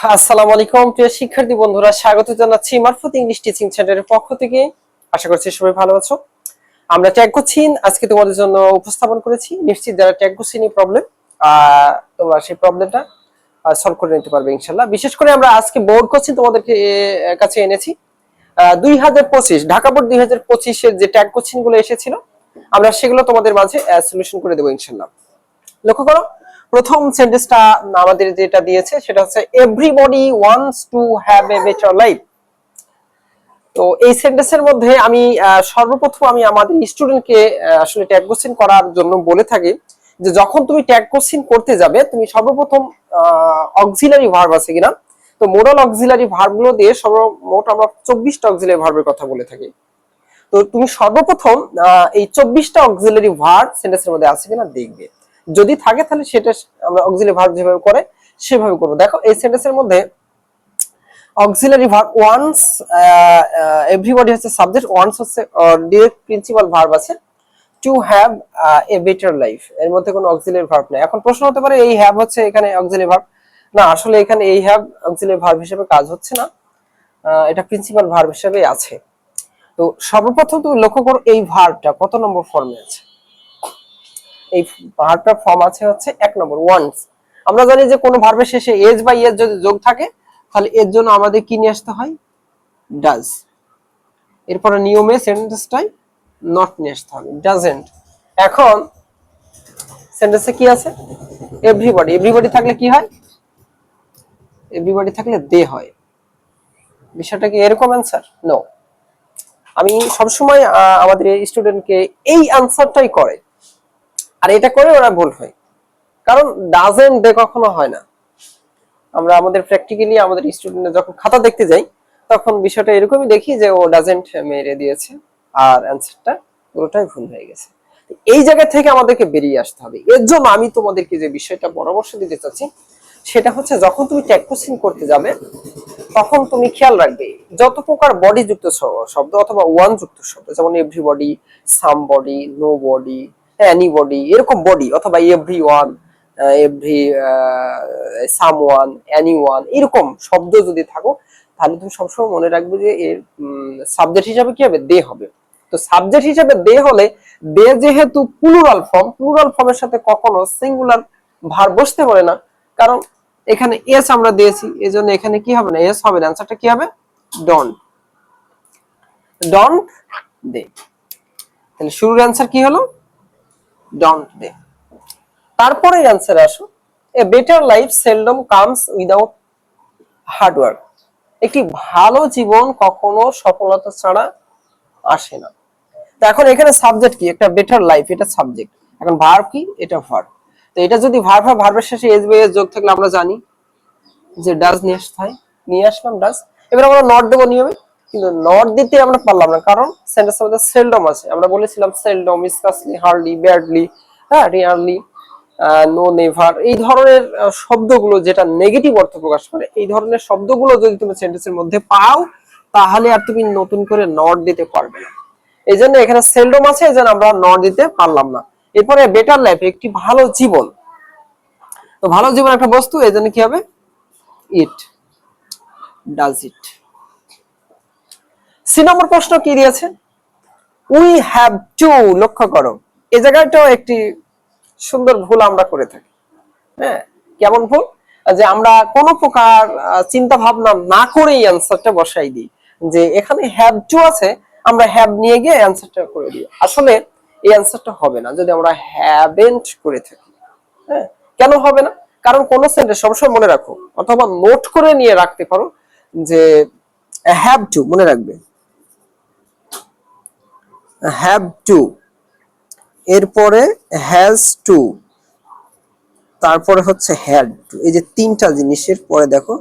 আসসালামু আলাইকুম প্রিয় শিক্ষার্থী বন্ধুরা, স্বাগত জানাচ্ছি মারফত ইংলিশ টিচিং সেন্টারের পক্ষ থেকে। আশা করছি সবাই ভালো আছো। আমরা ট্যাগ কোচিং আজকে তোমাদের জন্য উপস্থাপন করেছি। নিশ্চিত যারা ট্যাগ কোচিং প্রবলেম তোমরা সেই প্রবলেমটা সলভ করে নিতে পারবে ইনশাআল্লাহ। বিশেষ করে আমরা আজকে বোর্ড কোচিং তোমাদেরকে কাছে এনেছি। 2025 ঢাকা বোর্ড 2025 এর যে ট্যাগ কোচিং গুলো এসেছিল আমরা সেগুলো তোমাদের মাঝে সলিউশন করে দেবো ইনশাআল্লাহ। লক্ষ্য করো, প্রথম সেন্টেন্সটা আমাদের যেটা দিয়েছে সেটা হচ্ছে everybody wants to have a better life. তো এই সেন্টেন্সের মধ্যে আমি সর্বপ্রথম আমাদের স্টুডেন্টকে আসলে ট্যাগ কোশ্চেন করার জন্য বলে থাকি যে যখন তুমি ট্যাগ কোশ্চেন করতে যাবে তুমি সর্বপ্রথম অক্সিলারি ভার্ব আছে কিনা, তো মোডাল অক্সিলারি ভার্ব গুলো দিয়ে সর্বমোট আমরা 24টা অক্সিলারি ভার্বের কথা বলে থাকি। তো তুমি সর্বপ্রথম এই 24টা অক্সিলারি ভার্ব সেন্টেন্সের মধ্যে আছে কিনা দেখবে, যদি থাকে তাহলে সেটা আমরা অক্সিলারি ভার্ব যেভাবে করে সেভাবে করব। দেখো এই সেন্টেন্সের মধ্যে অক্সিলারি ভার্ব ওয়ান্স, এভরিবডি হচ্ছে সাবজেক্ট, ওয়ান্স হচ্ছে ডিরেক্ট প্রিন্সিপাল ভার্ব আছে, to have a better life, এর মধ্যে কোনো অক্সিলারি ভার্ব নেই। এখন প্রশ্ন হতে পারে এই হ্যাভ হচ্ছে এখানে অক্সিলারি ভার্ব না, আসলে এখানে এই হ্যাভ অক্সিলারি ভার্ব হিসেবে কাজ হচ্ছে না, এটা প্রিন্সিপাল ভার্ব হিসেবে আছে। তো সর্বপ্রথম তুমি লক্ষ্য করো এই ভার্বটা কত নম্বর ফর্মে আছে। এই ভার্বটার ফর্ম আছে হচ্ছে 1 নম্বর, ওয়ান্স। আমরা জানি যে কোনো ভার্বের শেষে এজ বা ইয়েস যদি যোগ থাকে তাহলে এর জন্য আমাদের কি নিয়ে আসতে হয়, ডাজ। এরপরে নিয়মে সেন্টেন্সটাই নট নিয়ে আসতে হবে, ডাজেন্ট। এখন সেন্টেন্সে কি আছে, এভরিবডি। এভরিবডি থাকলে কি হয়, এভরিবডি থাকলে দে হয়। বিষয়টা কি এরকম অ্যান্সার? নো। আমি সবসময় আমাদের স্টুডেন্টকে এই অ্যান্সারটাই করে, আর এটা করে ওরা ভুল হয়, কারণ ডাজেন্ট দে কখনো হয় না। আমরা আমাদের প্র্যাকটিক্যালি আমাদের স্টুডেন্টরা যখন খাতা দেখতে যাই তখন বিষয়টা এরকমই দেখি যে ও ডাজেন্ট মেরে দিয়েছে আর অ্যানসারটা পুরোটাই ভুল হয়ে গেছে। এই জায়গা থেকে আমাদেরকে বেরিয়ে আসতে হবে। এর জন্য আমি তোমাদেরকে যে বিষয়টা পরামর্শ দিতে চাচ্ছি সেটা হচ্ছে যখন তুমি ট্যাগ কোশ্চেন করতে যাবে তখন তুমি খেয়াল রাখবে যত প্রকার বডি যুক্ত শব্দ অথবা ওয়ান যুক্ত শব্দ, যেমন everybody, somebody, nobody, anybody, এরকম বডি অথবা এভরিওয়ান, এভরি, সামওয়ান, এনিওয়ান, এরকম শব্দ যদি থাকো তাহলে তুমি সবসময় মনে রাখবে যে এর সাবজেক্ট হিসাবে কি হবে, দে হবে। তো সাবজেক্ট হিসাবে দে হলে দে যেহেতু প্লুরাল ফর্ম, প্লুরাল ফর্মের সাথে কখনো সিঙ্গুলার ভার্ব বসতে পারে না, কারণ এখানে এস আমরা দিয়েছি, এজন্য এখানে কি হবে না, এস হবে না। অ্যানসারটা কি হবে, ডন্ট, ডন্ট দে। তাহলে শুরুর অ্যানসার কি হলো, ডন্ট দে। তারপরে অ্যানসারে আসো, a better life seldom comes without hard work. একটি ভালো জীবন কখনো সফলতা ছাড়া আসে না। তো এখন এখানে সাবজেক্ট কি, একটা বেটার লাইফ, এটা সাবজেক্ট। এখন ভার্ব কি, এটা ভার্ব। তো এটা যদি ভার্ব হয়, ভার্বের শেষে এস বা এস যোগ থাকলে আমরা জানি যে ডাজ নিয়ে আসতে হয়, নিয়ে আসলাম ডাজ। এবার আমরা নট দেবো নিয়মে, কিন্তু নট দিতে আমরা পারলাম না, কারণ সেন্টেন্সের মধ্যে সেলডম আছে। আমরা বলেছিলাম সেলডম, স্কার্সলি, হার্ডলি, ব্যাডলি, হ্যাঁ, রিয়ারলি, নো, নেভার, এই ধরনের শব্দগুলো যেটা নেগেটিভ অর্থ প্রকাশ করে, এই ধরনের শব্দগুলো যদি তুমি সেন্টেন্সের মধ্যে পাও তাহলে আর তুমি নতুন করে নট দিতে পারবে না। এই জন্য এখানে সেলডম আছে, এই জন্য আমরা নট দিতে পারলাম না। এরপরে বেটার লাইফ, একটি ভালো জীবন। তো ভালো জীবন একটা বস্তু, এই জন্য কি হবে, ইট, ডাজ ইট। সি নম্বর প্রশ্ন কি দিয়েছে, উই হ্যাভ টু। লক্ষ্য করো এই জায়গাটাও একটি সুন্দর ভুল আমরা করে থাকি। হ্যাঁ, কেমন ভুল, যে আমরা কোনো প্রকার চিন্তা ভাবনা না করেই অ্যানসারটা বসাই দিই, যে এখানে হ্যাভ টু আছে আমরা হ্যাভ নিয়ে গিয়ে অ্যানসারটা করে দিই। আসলে এই অ্যানসারটা হবে না যদি আমরা হ্যাভেন্ট করে থাকি। হ্যাঁ, কেন হবে না, কারণ কোন সেন্টেন্স সবসময় মনে রাখো অথবা নোট করে নিয়ে রাখতে পারো যে হ্যাভ টু, মনে রাখবে হ্যাভ টু, এরপরে হ্যাজ টু, তারপরে হচ্ছে হ্যাড টু। এই যে তিনটা জিনিসের পরে দেখো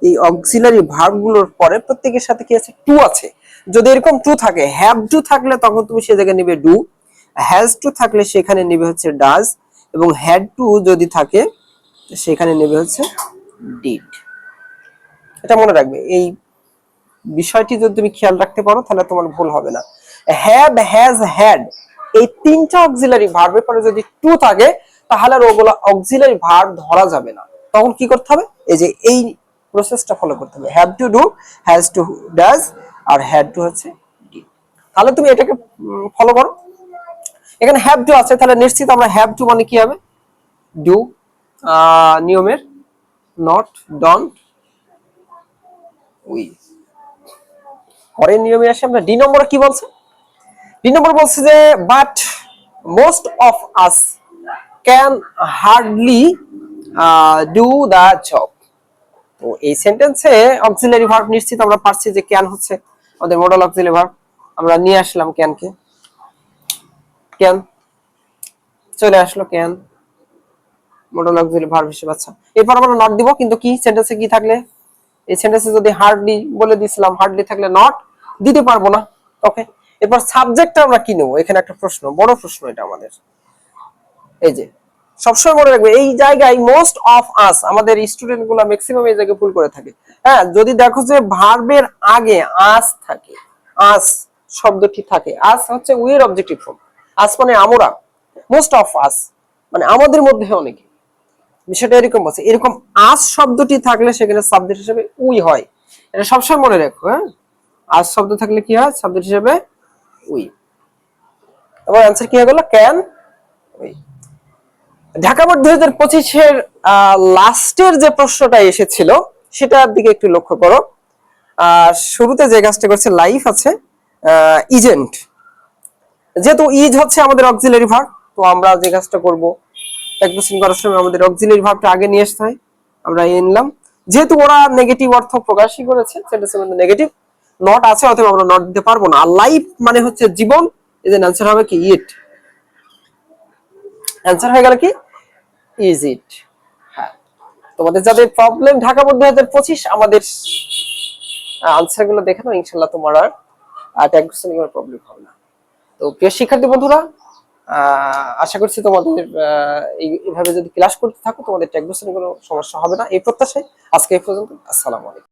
এই অক্সিলারি ভার্ব গুলোর পরে প্রত্যেকের সাথে কি আছে, টু আছে। যদি এরকম টু থাকে, হ্যাভ টু থাকলে তখন তুমি সে জায়গায় নিবে ডু, হ্যাজ টু থাকলে সেখানে নিবে হচ্ছে ডাজ, এবং হ্যাড টু যদি থাকে সেখানে নেবে হচ্ছে ডিড। এটা মনে রাখবে, এই বিষয়টি যদি তুমি খেয়াল রাখতে পারো তাহলে তোমার ভুল হবে না। হ্যাভ, হ্যাজ, হ্যাড, এই তিনটা অক্সিলারি ভার্বের পরে যদি টু থাকে তাহলে আর ওগুলা অক্সিলারি ভার্ব ধরা যাবে না। তখন কি করতে হবে, এই যে এই প্রসেসটা ফলো করতে হবে। Have to do, has to does, আর হ্যাড টু হচ্ছে ডিড। তাহলে তুমি এটাকে ফলো করো। এখানে হ্যাভ টু আছে, তাহলে নিশ্চিত আমরা হ্যাভ টু মানে কি হবে? ডু নিয়মের, নট, ডন্ট, উই। পরের নিয়মে আসে আমরা ডি নম্বরে কি বলছে? ডি নম্বর বলছে যে but most of us can hardly do the job. তো এই সেন্টেন্সে অক্সিলারি ভার্ব নিশ্চিত আমরা পারছি যে ক্যান হচ্ছে আমাদের মডেল অক্সিলারি ভার্ব। আমরা নিয়ে আসলাম ক্যানকে, ক্যান চলে আসলো, ক্যান মডেল অক্সিলারি ভার্ব হিসেবে। আচ্ছা, এরপর আমরা নট দিব, কিন্তু কি সেন্টেন্সে কি থাকলে? এই সেন্টেন্সে যদি হার্ডলি বলে দিছিলাম, হার্ডলি থাকলে নট দিতে পারবো না। ওকে, এরপর সাবজেক্টটা আমরা কি নেব? এখানে একটা প্রশ্ন, বড় প্রশ্ন এটা আমাদের। এই যে সবসময় মনে রাখবে এই জায়গায় মোস্ট অফ আস, আমাদের স্টুডেন্ট গুলা ম্যাক্সিমাম এই জায়গায় ভুল করে থাকে। হ্যাঁ, যদি দেখো যে ভার্বের আগে আস থাকে, আস শব্দটি থাকে, আস হচ্ছে উই এর অবজেক্টিভ ফর্ম। আস মানে আমরা, মোস্ট অফ আস মানে আমাদের মধ্যে অনেকে। বিষয়টা এরকম আছে, এরকম আস শব্দটি থাকলে সেখানে সাবজেক্ট হিসেবে উই হয়। এটা সবসময় মনে রাখো। হ্যাঁ, আস শব্দ থাকলে কি হয়? সাবজেক্ট হিসেবে উই। তোমার অ্যান্সার কি হয়ে গেল? Can, we. ঢাকা বোর্ড 2025-এর লাস্টের যে প্রশ্নটা এসেছিল সেটার দিকে একটু লক্ষ্য করো। শুরুতে যে কাজটা করছে লাইফ আছে, ইজেন্ট, যেহেতু ইজ হচ্ছে আমাদের অক্সিলারি ভার্ব, তো আমরা যে কাজটা করব প্র্যাকটিসিং করার সময় আমাদের অক্সিলারি ভার্বটা আগে নিয়ে আসতে হয়। আমরা এনলাম, যেহেতু ওরা নেগেটিভ অর্থ প্রকাশই করেছে, সেন্টেন্সের মধ্যে নেগেটিভ নট আছে, অথবা আমরা নট দিতে পারবো না। আর লাইফ মানে হচ্ছে জীবন, এদের অ্যান্সার হবে কি? ইট। অ্যান্সার হয়ে গেল কি? Is it. হ্যাঁ, তোমাদের যাদের প্রবলেম ঢাকা বোর্ড 2025, আমাদের আনসার গুলো দেখে নাও, ইনশাল্লাহ তোমার আর ট্যাগ কোশ্চেনিং এর প্রবলেম হবে না। তো প্রিয় শিক্ষার্থী বন্ধুরা, আশা করছি তোমাদের এইভাবে যদি ক্লাস করতে থাকো তোমাদের ট্যাগ কোশ্চেনিং কোনো সমস্যা হবে না, এই প্রত্যাশায় আজকে এই পর্যন্ত। আসসালামু আলাইকুম।